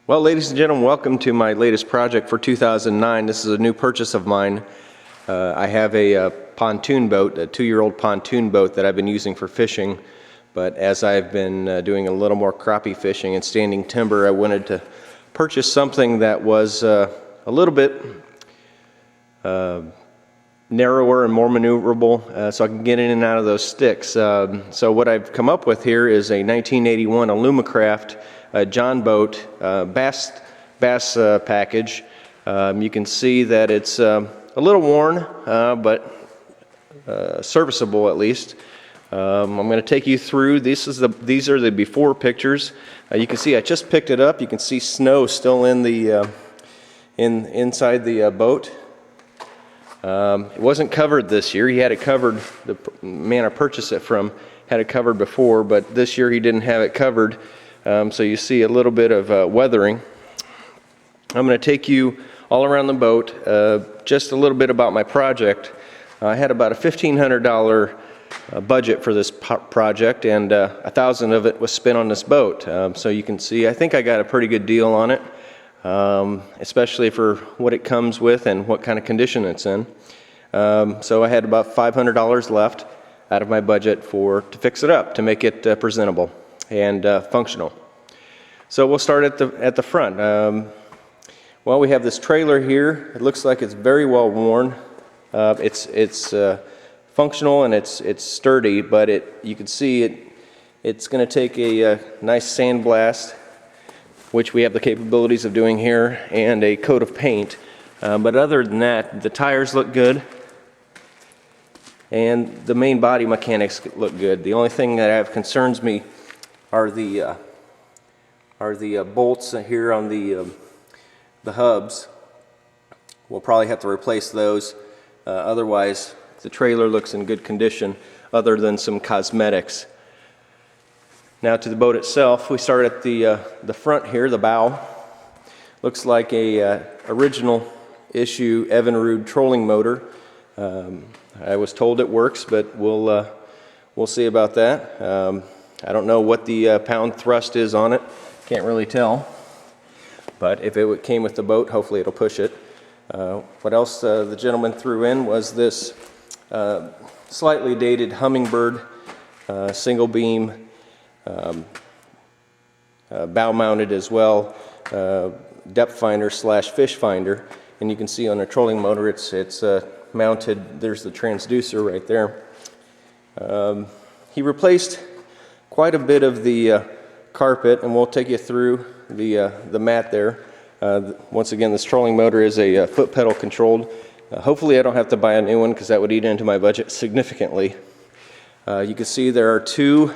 Well, ladies and gentlemen, welcome to my latest project for 2009. This is a new purchase of mine. I have a pontoon boat, a 2-year-old pontoon boat that I've been using for fishing. But as I've been doing a little more crappie fishing and standing timber, I wanted to purchase something that was a little bit narrower and more maneuverable, so I can get in and out of those sticks. So what I've come up with here is a 1981 Alumacraft Jon Boat bass package. You can see that it's a little worn, but serviceable at least. I'm going to take you through. These are the before pictures. You can see I just picked it up. You can see snow still in the inside the boat. It wasn't covered this year. He had it covered. The man I purchased it from had it covered before, but this year he didn't have it covered. So you see a little bit of weathering. I'm going to take you all around the boat, just a little bit about my project. I had about a $1,500 budget for this project, and $1,000 of it was spent on this boat. So you can see I think I got a pretty good deal on it, especially for what it comes with and what kind of condition it's in. So I had about $500 left out of my budget to fix it up, to make it presentable and functional. So we'll start at the front. Well, we have this trailer here. It looks like it's very well worn. It's functional and it's sturdy, but you can see it's going to take a nice sandblast, which we have the capabilities of doing here, and a coat of paint. But other than that, the tires look good, and the main body mechanics look good. The only thing that concerns me are the bolts here on the hubs. We'll probably have to replace those. Otherwise, the trailer looks in good condition, other than some cosmetics. Now to the boat itself, we start at the front here, the bow. Looks like a original issue Evinrude trolling motor. I was told it works, but we'll see about that. I don't know what the pound thrust is on it. Can't really tell. But if it came with the boat, hopefully it'll push it. What else the gentleman threw in was this slightly dated Humminbird single beam, bow mounted as well, depth finder / fish finder. And you can see on a trolling motor it's mounted. There's the transducer right there. He replaced quite a bit of the carpet, and we'll take you through the mat there. Once again, this trolling motor is a foot pedal controlled. Hopefully I don't have to buy a new one, because that would eat into my budget significantly. You can see there are two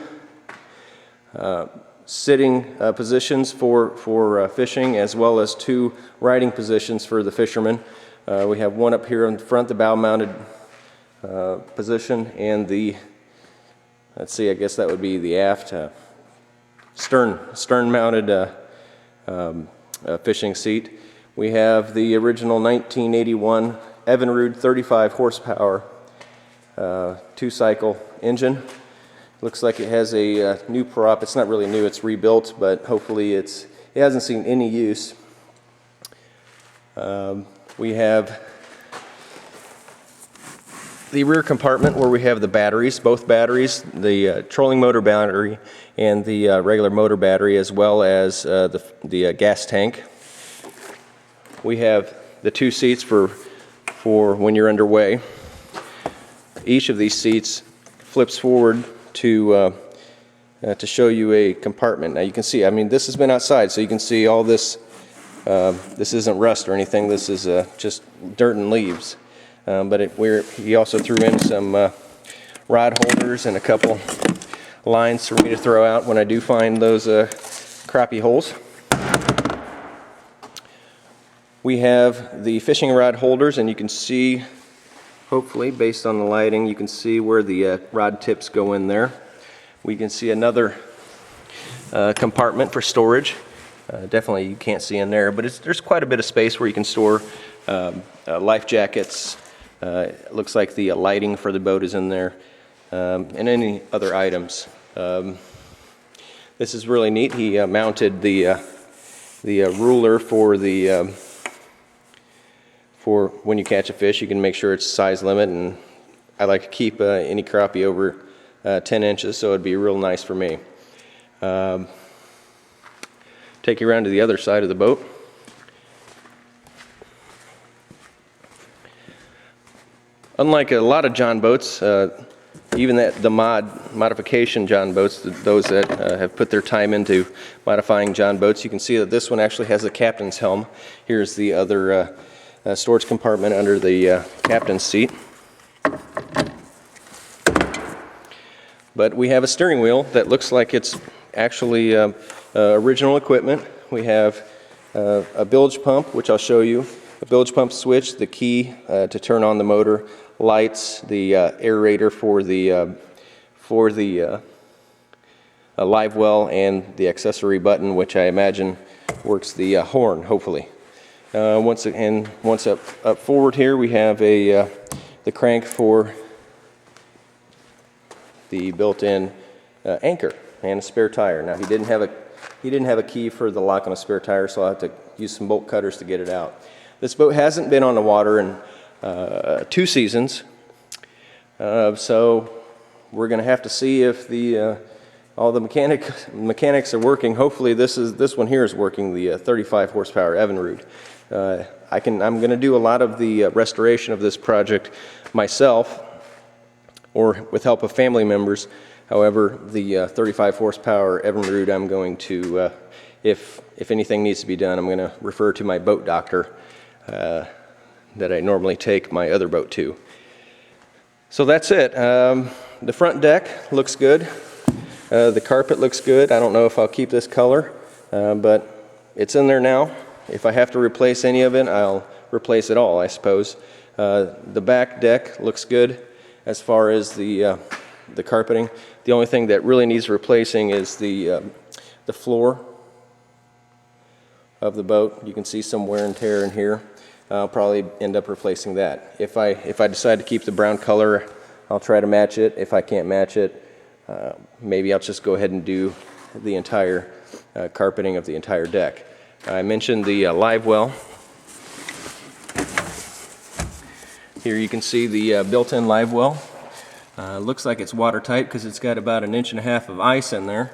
sitting positions for fishing, as well as two riding positions for the fishermen. We have one up here in front, the bow mounted position, and let's see, I guess that would be the aft stern mounted fishing seat. We have the original 1981 Evinrude 35 horsepower 2-cycle engine. Looks like it has a new prop. It's not really new, it's rebuilt, but hopefully it hasn't seen any use. We have the rear compartment where we have the batteries, both batteries, the trolling motor battery and the regular motor battery, as well as the gas tank. We have the two seats for when you're underway. Each of these seats flips forward to show you a compartment. Now you can see, I mean, this has been outside, so you can see all this. This isn't rust or anything. This is just dirt and leaves. But he also threw in some rod holders and a couple lines for me to throw out when I do find those crappie holes. We have the fishing rod holders, and you can see, hopefully based on the lighting, you can see where the rod tips go in there. We can see another compartment for storage. Definitely you can't see in there, but there's quite a bit of space where you can store life jackets. It looks like the lighting for the boat is in there, and any other items. This is really neat. He mounted the ruler for for when you catch a fish. You can make sure it's size limit, and I like to keep any crappie over 10 inches, so it'd be real nice for me. Take you around to the other side of the boat. Unlike a lot of Jon boats, even the modification Jon boats, those that have put their time into modifying Jon boats, you can see that this one actually has a captain's helm. Here's the other storage compartment under the captain's seat. But we have a steering wheel that looks like it's actually original equipment. We have a bilge pump, which I'll show you, a bilge pump switch, the key to turn on the motor, lights, the aerator for the live well, and the accessory button, which I imagine works the horn, hopefully. Once up forward here, we have the crank for the built-in anchor and a spare tire. Now he didn't have a key for the lock on a spare tire, so I'll have to use some bolt cutters to get it out. This boat hasn't been on the water in 2 seasons, so we're going to have to see if all the mechanics are working. Hopefully this one here is working, the 35 horsepower Evinrude. I'm going to do a lot of the restoration of this project myself, or with help of family members. However, the 35 horsepower Evinrude, I'm going to, if anything needs to be done, I'm going to refer to my boat doctor that I normally take my other boat to. So that's it. The front deck looks good. The carpet looks good. I don't know if I'll keep this color, but it's in there now. If I have to replace any of it, I'll replace it all, I suppose. The back deck looks good as far as the carpeting. The only thing that really needs replacing is the floor of the boat. You can see some wear and tear in here. I'll probably end up replacing that. If I decide to keep the brown color, I'll try to match it. If I can't match it, maybe I'll just go ahead and do the entire carpeting of the entire deck. I mentioned the live well. Here you can see the built-in live well. Looks like it's watertight because it's got about 1.5 inches of ice in there.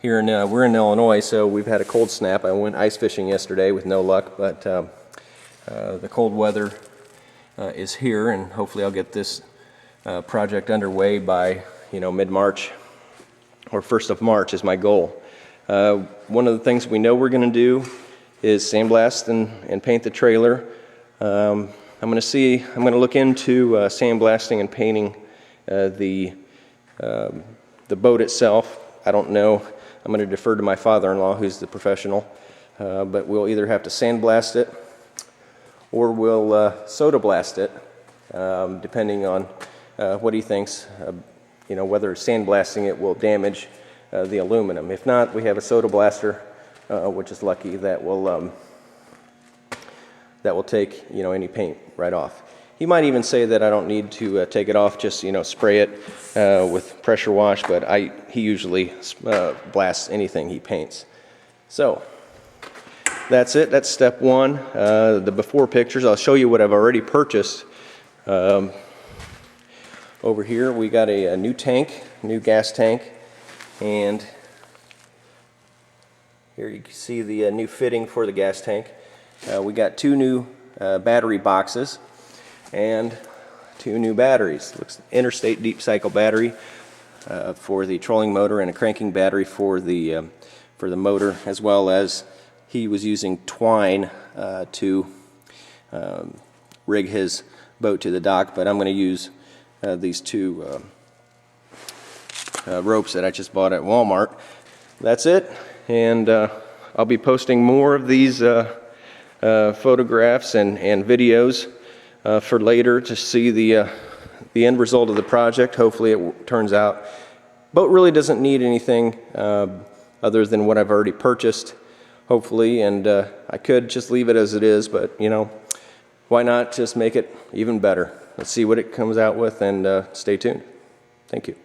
Here we're in Illinois, so we've had a cold snap. I went ice fishing yesterday with no luck, but the cold weather is here, and hopefully I'll get this project underway by mid-March or 1st of March is my goal. One of the things we know we're going to do is sandblast and paint the trailer. I'm going to look into sandblasting and painting the boat itself. I don't know. I'm going to defer to my father-in-law, who's the professional, but we'll either have to sandblast it or we'll soda blast it, depending on what he thinks. Whether sandblasting it will damage the aluminum. If not, we have a soda blaster, which is lucky, that will take any paint right off. He might even say that I don't need to take it off, just spray it with pressure wash, but he usually blasts anything he paints. So that's it. That's step one. The before pictures. I'll show you what I've already purchased. Over here we got a new tank, new gas tank, and here you can see the new fitting for the gas tank. We got 2 new battery boxes and 2 new batteries. Looks interstate deep cycle battery for the trolling motor, and a cranking battery for the motor, as well as he was using twine to rig his boat to the dock, but I'm going to use these 2 ropes that I just bought at Walmart. That's it, and I'll be posting more of these photographs and videos for later to see the end result of the project. Hopefully it turns out. Boat really doesn't need anything other than what I've already purchased, hopefully, and I could just leave it as it is, but why not just make it even better? Let's see what it comes out with, and stay tuned. Thank you.